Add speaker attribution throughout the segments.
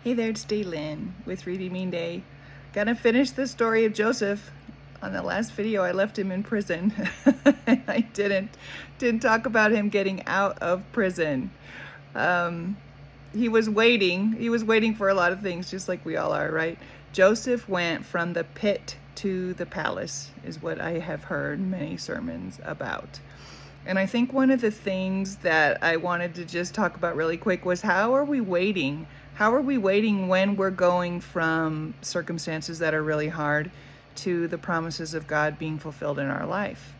Speaker 1: Hey there, it's Daylin with Redeeming Day. Gonna finish the story of Joseph. On the last video, I left him in prison, and I didn't talk about him getting out of prison. He was waiting. He was waiting for a lot of things, just like we all are, right? Joseph went from the pit to the palace, is what I have heard many sermons about. And I think one of the things that I wanted to just talk about really quick was how are we waiting? How are we waiting when we're going from circumstances that are really hard to the promises of God being fulfilled in our life?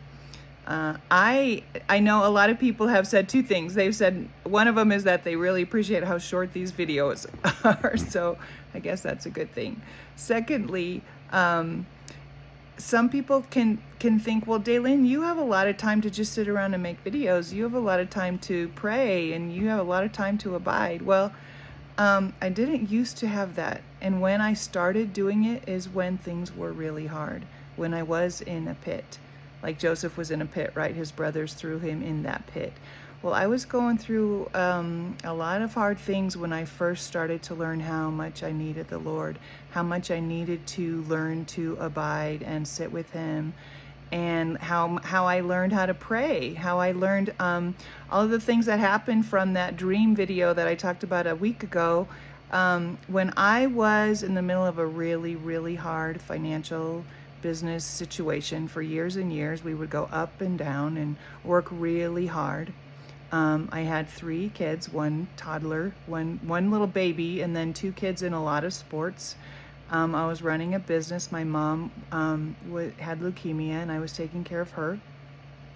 Speaker 1: I know a lot of people have said two things. They've said one of them is that they really appreciate how short these videos are, so I guess that's a good thing. Secondly, some people can think, well, Daylin, you have a lot of time to just sit around and make videos. You have a lot of time to pray, and you have a lot of time to abide. Well, I didn't used to have that. And when I started doing it is when things were really hard, when I was in a pit. Like Joseph was in a pit, right? His brothers threw him in that pit. Well, I was going through a lot of hard things when I first started to learn how much I needed the Lord, how much I needed to learn to abide and sit with Him, and how I learned how to pray, how I learned all of the things that happened from that dream video that I talked about a week ago. When I was in the middle of a really, really hard financial business situation for years and years, we would go up and down and work really hard. I had 3 kids, 1 toddler, one little baby, and then 2 kids in a lot of sports. I was running a business. My mom had leukemia, and I was taking care of her.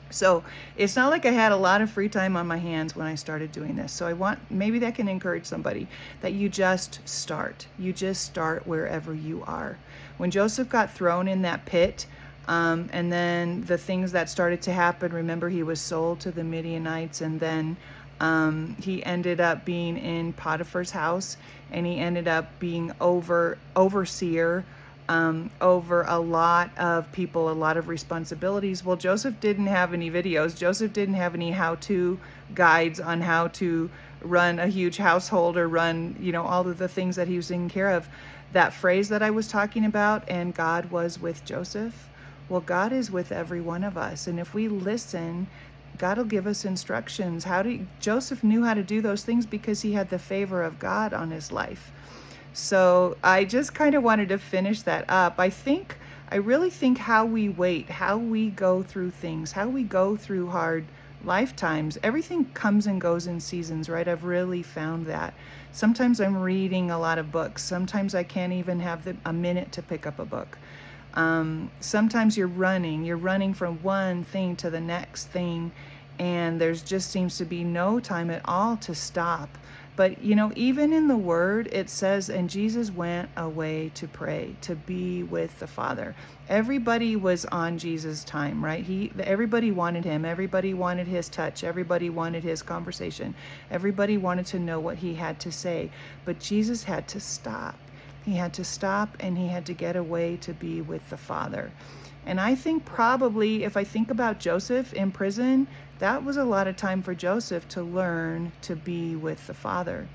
Speaker 1: So it's not like I had a lot of free time on my hands when I started doing this. So maybe that can encourage somebody that you just start. You just start wherever you are. When Joseph got thrown in that pit, and then the things that started to happen, remember he was sold to the Midianites, and then he ended up being in Potiphar's house, and he ended up being overseer over a lot of people, a lot of responsibilities. Well, Joseph didn't have any videos. Joseph didn't have any how-to guides on how to run a huge household or run, all of the things that he was taking care of. That phrase that I was talking about, and God was with Joseph. Well, God is with every one of us. And if we listen, God will give us instructions. Joseph knew how to do those things because he had the favor of God on his life. So I just kind of wanted to finish that up. I really think how we wait, how we go through things, how we go through hard lifetimes, everything comes and goes in seasons, right? I've really found that. Sometimes I'm reading a lot of books. Sometimes I can't even have a minute to pick up a book. Sometimes you're running from one thing to the next thing, and there's just seems to be no time at all to stop. But even in the Word, it says, and Jesus went away to pray, to be with the Father. Everybody was on Jesus' time, right? Everybody wanted him. Everybody wanted his touch. Everybody wanted his conversation. Everybody wanted to know what he had to say. But Jesus had to stop. He had to stop, and he had to get away to be with the Father. And I think probably, if I think about Joseph in prison, that was a lot of time for Joseph to learn to be with the Father.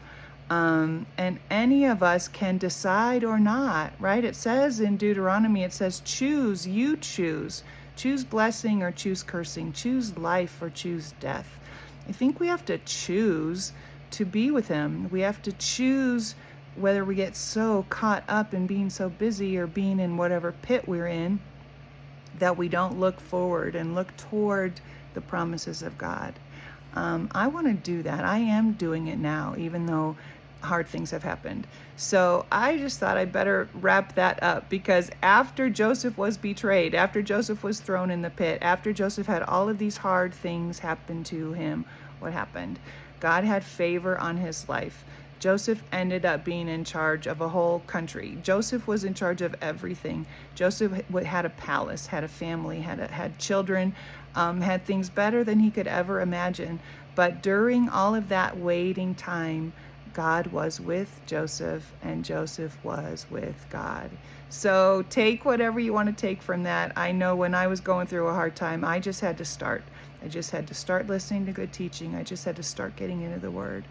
Speaker 1: And any of us can decide or not, right? It says in Deuteronomy, it says, choose, you choose. Choose blessing or choose cursing. Choose life or choose death. I think we have to choose to be with him. We have to choose whether we get so caught up in being so busy or being in whatever pit we're in that we don't look forward and look toward the promises of God. I want to do that. I am doing it now, even though hard things have happened. So I just thought I better wrap that up, because after Joseph was betrayed, after Joseph was thrown in the pit, after Joseph had all of these hard things happen to him, what happened? God had favor on his life. Joseph ended up being in charge of a whole country. Joseph was in charge of everything. Joseph had a palace, had a family, had children, had things better than he could ever imagine. But during all of that waiting time, God was with Joseph, and Joseph was with God. So take whatever you want to take from that. I know when I was going through a hard time, I just had to start. I just had to start listening to good teaching. I just had to start getting into the Word.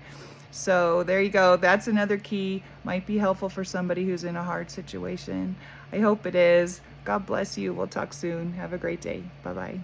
Speaker 1: So there you go. That's another key. Might be helpful for somebody who's in a hard situation. I hope it is. God bless you. We'll talk soon. Have a great day. Bye-bye.